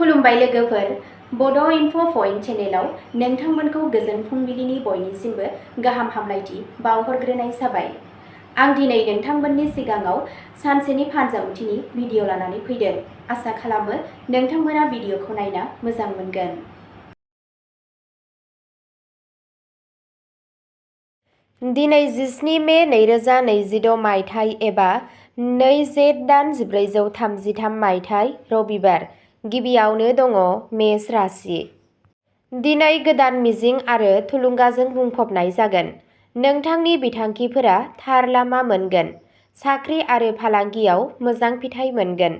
खुलुमबाय लोगोफोर, बड' इनफ' पइन्ट चेनेलाव नोंथांमोनखौ गोजोन फुंबिलिनि बयनिसिमबो गाहाम हामलायथि बावहरग्रोनाय जाबाय। आं दिनै नोंथांमोननि सिगाङाव सानसेनि फानजामुथिनि भिडिअ लानानै फैदों। आसा खालामो नोंथांमोना भिडिअखौ नायना मोजां मोनगोन। दिनै 17 मे 2026 मायथाइ एबा 2 जेठ दान 1433 मायथाइ रबिबार। गिबियावनो दङ मेष राशि। दिनै गोदान मिजिं आरो थुलुंगाजों बुंफबनाय जागोन। नोंथांनि बिथांखिफोरा थार लामा मोनगोन। साख्रि आरो फालांगियाव मोजां फिथाइ मोनगोन।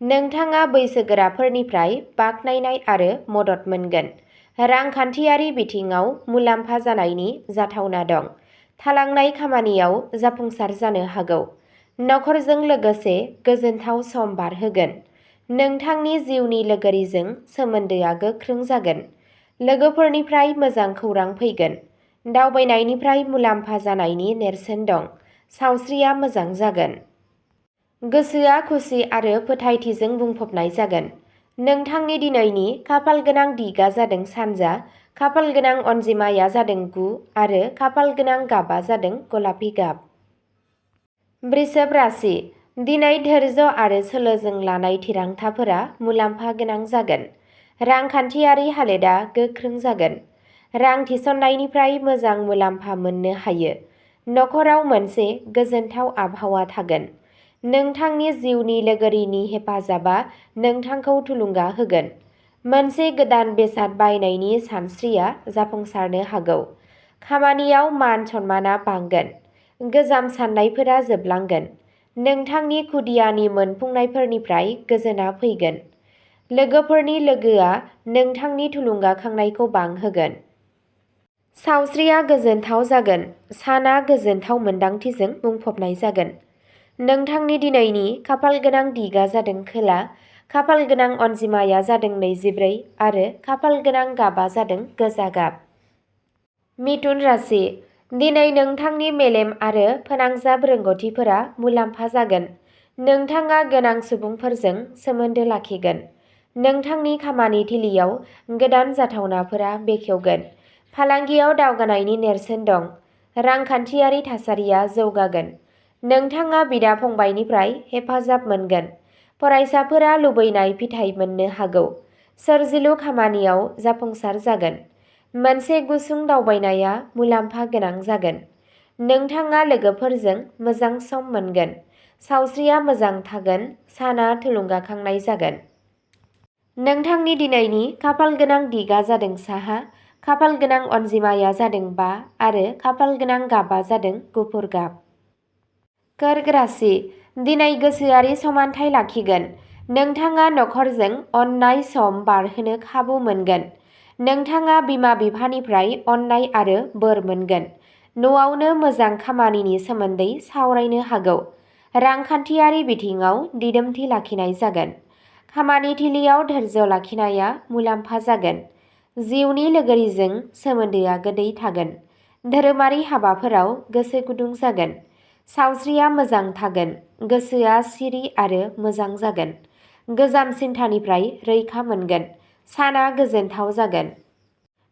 नोंथाङा बैसोगोराफोरनिफ्राय बाख्नायनाय आरो मदद मोनगोन। रांखान्थियारि बिथिङाव मुलाम्फा जानायनि जाथावना दं। थालांनाय खामानियाव जाफुंसार जानो हागौ। नखरजों लोगोसे गोजोनथाव सम बारहोगोन। नोंथांनि जिउनि लोगोरिजों सोमोन्दोआ गोख्रों जागोन। लोगोफोरनिफ्राय मोजां खौरां फैगोन। दावबायनायनिफ्राय मुलाम्फा जानायनि नेरसोन दं। सावस्रिया मोजां जागोन। गोसोआ खुसि आरो फोथायथिजों बुंफबनाय जागोन। नोंथांनि दिनैनि खाफाल गोनां दिगआ जादों सानजा, खाफाल गोनां अनजिमाया जादों 9 आरो खाफाल गोनां गाबआ जादों गलापि गाब। वृषभ राशि। दिनै धैर्य आरो सोलोजों लानाय थिरांथाफोरा मुलाम्फा गोनां जागोन। रांखान्थियारि हालोदआ गोख्रों जागोन। रां थिसननायनिफ्राय मोजां मुलाम्फा मोननो हायो। नखराव मोनसे गोजोनथाव आबहावा थागोन। नोंथांनि जिउनि लोगोरिनि हेफाजाबा नोंथांखौ थुलुंगा होगोन। मोनसे गोदान बेसाद बायनायनि सानस्रिया जाफुंसारनो हागौ। खामानियाव मान सन्मानआ बांगोन। गोजाम साननायफोरा जोबलांगोन। नोंथांनि खुदियानि मोनफुंनायफोरनिफ्राय गोजोनआ फैगोन। लोगोफोरनि लोगोआ नोंथांनि थुलुंगाखांनायखौ बांहोगोन। सावस्रिया गोजोनथाव जागोन। साना गोजोनथाव मोन्दांथिजों बुंफबनाय जागोन। नोंथांनि दिनैनि खाफाल गोनां दिगआ जादों खोला, खाफाल गोनां अनजिमाया जादों 24 आरो खाफाल गोनां गाबआ जादों गोजा गाब। मिथुन राशि। दिनै नोंथांनि मेलेम आरो फोनांजाब रोंग'थिफोरा मुलाम्फा जागोन। नोंथाङा गोनां सुबुंफोरजों सोमोन्दो लाखिगोन। नोंथांनि खामानि थिलियाव गोदान जाथावनाफोरा बेखेवगोन। फालांगियाव दावगानायनि नेरसोन दं। रांखान्थियारि थासारिया जौगागोन। नोंथाङा बिदा-फंबायनिफ्राय हेफाजाब मोनगोन। फरायसाफोरा लुबैनाय फिथाइ मोननो हागौ। सोरजिलु खामानियाव जाफुंसार जागोन। मोनसे गुसुं दावबायनाया मुलाम्फा गोनां जागोन। नोंथाङा लोगोफोरजों मोजां सम मोनगोन। सावस्रिया मोजां थागोन। साना थुलुंगाखांनाय जागोन। नोंथांनि दिनैनि खाफाल गोनां दिगआ जादों साहा, खाफाल गोनां अनजिमाया जादों 5 आरो खाफाल गोनां गाबआ जादों गुफुर गाब। कर्क राशि। दिनै गोसोआरि समानथाय लाखिगोन। नोंथाङा नखरजों अननाय सम बारहोनो खाबु मोनगोन। नोंथाङा बिमा-बिफानिफ्राय अननाय आरो बोर मोनगोन। न'आवनो मोजां खामानिनि सोमोन्दै सावरायनो हागौ। रांखान्थियारि बिथिङाव दिदोमथि लाखिनाय जागोन। खामानि थिलियाव धैर्य लाखिनाया मुलाम्फा जागोन। जिउनि लोगोरिजों सोमोन्दोआ गोदै थागोन। धोरोमारि हाबाफोराव गोसो गुदुं जागोन। सावस्रिया मोजां थागोन। गोसोआ सिरि आरो मोजां जागोन। गोजाम सिन्थानिफ्राय रैखा मोनगोन। साना गोजोनथाव जागोन।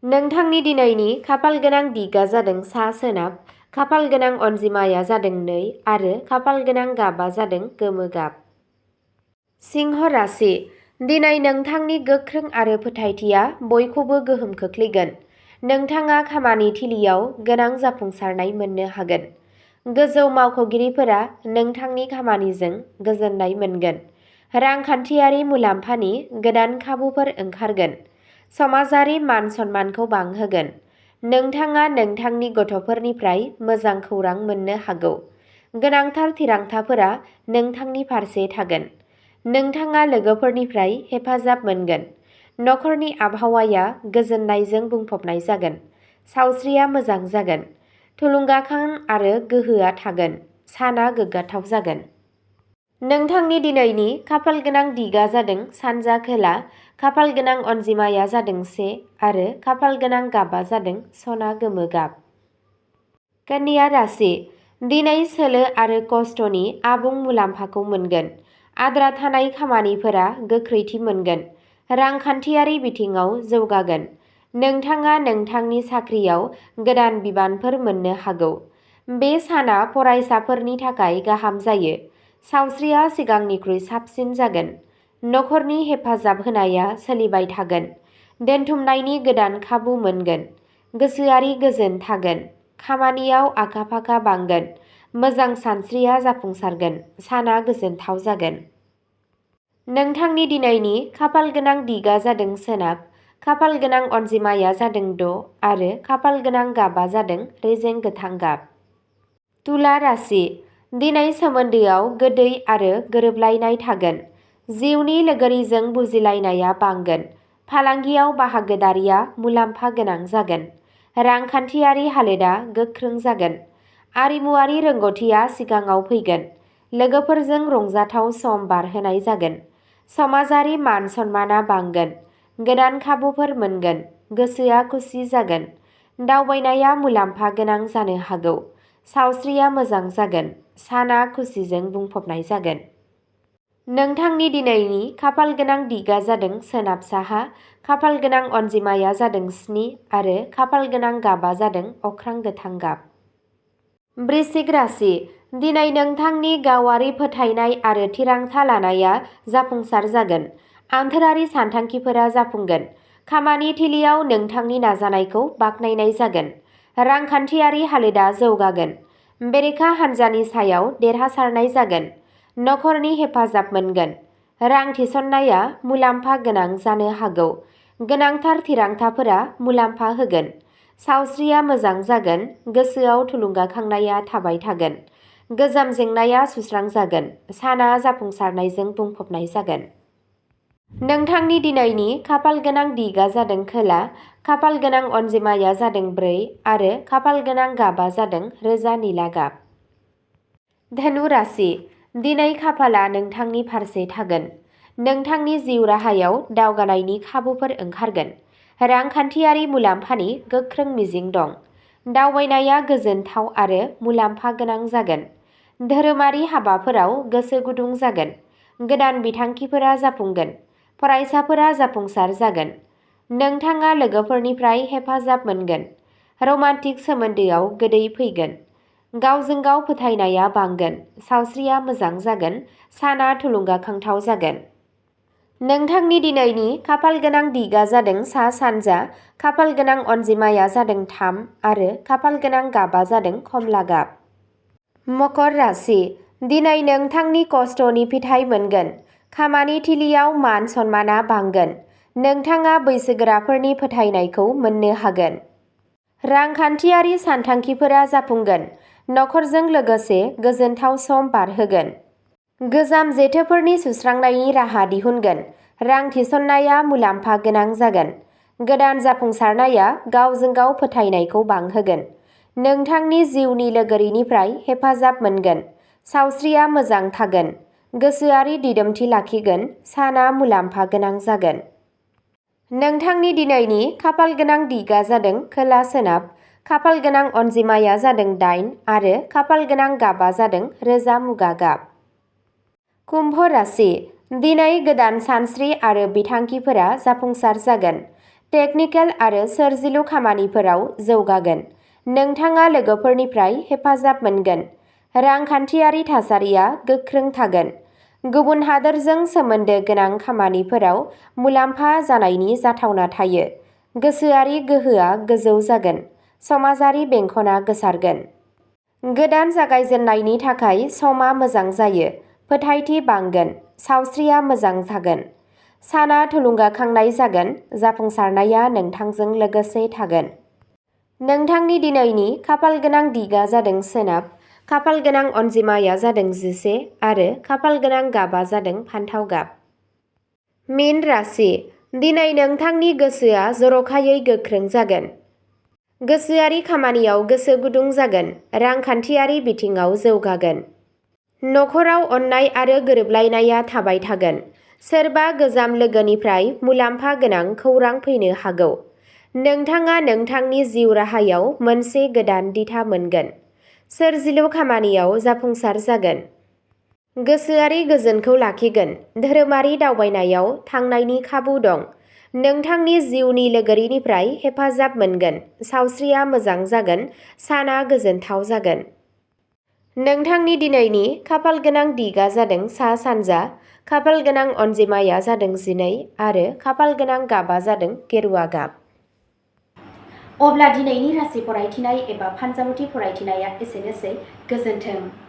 नोंथांनि दिनैनि खाफाल गोनां दिगआ जादों सा-सोनाब, खाफाल गोनां अनजिमाया जादों 2 आरो खाफाल गोनां गाबआ जादों गोमो गाब। सिंह राशि। दिनै नोंथांनि गोख्रों आरो फोथायथिया बयखौबो गोहोम खोख्लैगोन। नोंथाङा खामानि थिलियाव गोनां जाफुंसारनाय मोननो हागोन। गोजौ मावख'गिरिफोरा नोंथांनि खामानिजों गोजोननाय मोनगोन। रांखान्थियारि मुलाम्फानि गोदान खाबुफोर ओंखारगोन। समाजारि मान सन्मानखौ बांहोगोन। नोंथाङा नोंथांनि गथ'फोरनिफ्राय मोजां खौरां मोननो हागौ। गोनांथार थिरांथाफोरा नोंथांनि फारसे थागोन। नोंथाङा लोगोफोरनिफ्राय हेफाजाब मोनगोन। नखरनि आबहावाया गोजोननायजों बुंफबनाय जागोन। सावस्रिया मोजां जागोन। थुलुंगाखां आरो गोहोआ थागोन। साना गोग्गाथाव जागोन। नोंथांनि दिनैनि खाफाल गोनां दिगआ जादों सानजा खोला, खाफाल गोनां अनजिमाया जादों 1 आरो खाफाल गोनां गाबआ जादों सना गोमो गाब। कन्या राशि। दिनै सोलो आरो खस्थ'नि आबुं मुलाम्फाखौ मोनगोन। आद्रा थानाय खामानिफोरा गोख्रैथि मोनगोन। रांखान्थियारि बिथिङाव जौगागोन। नोंथाङा नोंथांनि साख्रियाव गोदान बिबानफोर मोननो हागौ। बे साना फरायसाफोरनि थाखाय गाहाम जायो। सावस्रिया सिगांनिख्रुइ साबसिन जागोन। नखरनि हेफाजाब होनाया सोलिबाय थागोन। दोनथुमनायनि गोदान खाबु मोनगोन। गोसोआरि गोजोन थागोन। खामानियाव आखा-फाखा बांगोन। मोजां सानस्रिया जाफुंसारगोन। साना गोजोनथाव जागोन। नोंथांनि दिनैनि खाफालगोनां दिगा जादों सोनाब। खाफालगोनां अनजिमाया जादों 6 आरो खाफालगोनां गाबा जादों रेजें गोथां गाब। तुला राशि। दिनै सोमोन्दोआव गोदै आरो गोरोबलायनाय थागोन। जिउनि लोगोरिजों बुजिलायनाया बांगोन। फालांगियाव बाहागोदारिया मुलाम्फा गोनां जागोन। रांखान्थियारि हालोदा गोख्रों जागोन। आरिमुआरि रोंग'थिया सिगाङाव फैगोन। लोगोफोरजों रंजाथाव सम बारहोनाय जागोन। समाजारि मान सन्माना बांगोन। गोदान खाबुफोर मोनगोन। गोसोआ खुसि जागोन। दावबायनाया मुलाम्फा गोनां जानो हागौ। सावस्रिया मोजां जागोन। साना खुसिजों बुंफबनाय जागोन। नोंथांनि दिनैनि खाफालगोनां दिगा जादों सोनाब साहा। खाफालगोनां अनजिमाया जादों 7 आरो खाफालगोनां गाबा जादों अख्रां गोथां गाब। वृश्चिक राशि। दिनै नोंथांनि गावारि फोथायनाय आरो थिरांथा लानाया जाफुंसार जागोन। आन्थोरारि सानथांखिफोरा जाफुंगोन। खामानि थिलियाव नोंथांनि नाजानायखौ बाख्नायनाय जागोन। रांखान्थियारि हालोदा जौगागोन। बेरेखा हान्जानि सायाव देरहासारनाय जागोन। नखरनि हेफाजाब मोनगोन। रां थिसननाया मुलाम्फा गोनां जानो हागौ। गोनांथार थिरांथाफोरा मुलाम्फा होगोन। सावस्रिया मोजां जागोन। गोसोआव थुलुंगाखांनाया थाबाय थागोन। गोजाम जेंनाया सुस्रांजागोन। साना जाफुंसारनायजों बुंफबनाय जागोन। नोंथांनि दिनैनि खाफालगोनां दिगा जादों खोला। खाफालगोनां अनजिमाया जादों 4 आरो खाफालगोनां गाबा जादों रोजा निला गाब। धनु राशि। दिनै खाफाला नोंथांनि फारसे थागोन। नोंथांनि जिउ राहायाव दावगानायनि खाबुफोर ओंखारगोन। रांखान्थियारि मुलाम्फानि गोख्रों मिजिं दं। दावबायनाया गोजोनथाव आरो मुलाम्फा गोनां जागोन। धोरोमारि हाबाफोराव गोसो गुदुं जागोन। गोदान बिथांखिफोरा जाफुंगोन। फरायसाफोरा जाफुंसार जागोन। नोंथाङा लोगोफोरनिफ्राय हेफाजाब मोनगोन। रमान्टिक सोमोन्दोआव गोदै फैगोन। गावजों गाव फोथायनाया बांगोन। सावस्रिया मोजां जागोन। साना थुलुंगाखांथाव जागोन। नोंथांनि दिनैनि खाफालगोनां दिगा जादों सा सानजा। खाफालगोनां अनजिमाया जादों 3 आरो खाफालगोनां गाबा जादों खमला गाब। मकर राशि। दिनै नोंथांनि खस्थ'नि फिथाइ मोनगोन। खामानि थिलियाव मान सन्माना बांगोन। नोंथाङा बैसोगोराफोरनि फोथायनायखौ मोननो हागोन। रांखान्थियारि सानथांखिफोरा जाफुंगोन। नखरजों लोगोसे गोजोनथाव सम बारहोगोन। गोजाम जेथोफोरनि सुस्रांनायनि राहा दिहुनगोन। रां थिसननाया मुलाम्फा गोनां जागोन। गोदान जाफुंसारनाया गावजों गाव फोथायनायखौ बांहोगोन। नोंथांनि जिउनि लोगोरिनिफ्राय हेफाजाब मोनगोन। सावस्रिया मोजां थागोन। गोसोआरि दिदोमथि लाखिगोन। साना मुलाम्फा गोनां जागोन। नोंथांनि दिनैनि खाफालगोनां दिगा जादों खोला सोनाब। खाफालगोनां अनजिमाया जादों 8 आरो खाफालगोनां गाबा जादों रोजा मुगा गाब। कुम्भ राशि। दिनै गोदान सानस्रि आरो बिथांखिफोरा जाफुंसार जागोन। टेकनिकेल आरो सोरजिलु खामानिफोराव जौगागोन। नोंथाङा लोगोफोरनिफ्राय हेफाजाब मोनगोन। रांखान्थियारि थासारिया गोख्रों थागोन। गुबुन हादोरजों सोमोन्दो गोनां खामानिफोराव मुलाम्फा जानायनि जाथावना थायो। गोसोआरि गोहोआ गोजौ जागोन। समाजारि बेंखनआ गोसारगोन। गोदान जागायजेन्नायनि थाखाय समा मोजां जायो। फोथायथि बांगोन। सावस्रिया मोजां जागोन। साना थुलुंगाखांनाय जागोन। जाफुंसारनाया नोंथांजों लोगोसे थागोन। नोंथांनि दिनैनि खाफालगोनां दिगा जादों सोनाब। खाफालगोनां अनजिमाया जादों 11 आरो खाफालगोनां गाबा जादों फान्थाव गाब। मीन राशि। दिनै नोंथांनि गोसोआ जर'खायै गोख्रों जागोन। गोसोआरि खामानियाव गोसो गुदुं जागोन। रांखान्थियारि बिथिङाव जौगागोन। नखराव अननाय आरो गोरोबलायनाया थाबाय थागोन। सोरबा गोजाम लोगोनिफ्राय मुलाम्फा गोनां खौरां फैनो हागौ। नोंथाङा नोंथांनि जिउ राहायाव मोनसे गोदान दिथा मोनगोन। सोरजिलु खामानियाव जाफुंसार जागोन। गोसोआरि गोजोनखौ लाखिगोन। धोरोमारि दावबायनायाव थांनायनि खाबु दं। नोंथांनि जिउनि लोगोरिनिफ्राय हेफाजाब मोनगोन। सावस्रिया मोजां जागोन। साना गोजोनथाव जागोन। नोंथांनि दिनैनि खाफालगोनां दिगा जादों सा-सानजा। खाफालगोनां अनजिमाया जादों 12 आरो खाफालगोनां गाबा जादों गेरुआ गाब। अब्ला दिनैनि राशि फरायथिनाय एबा फानजामुथि फरायथिनाया एसेनोसै। गोजोन्थों।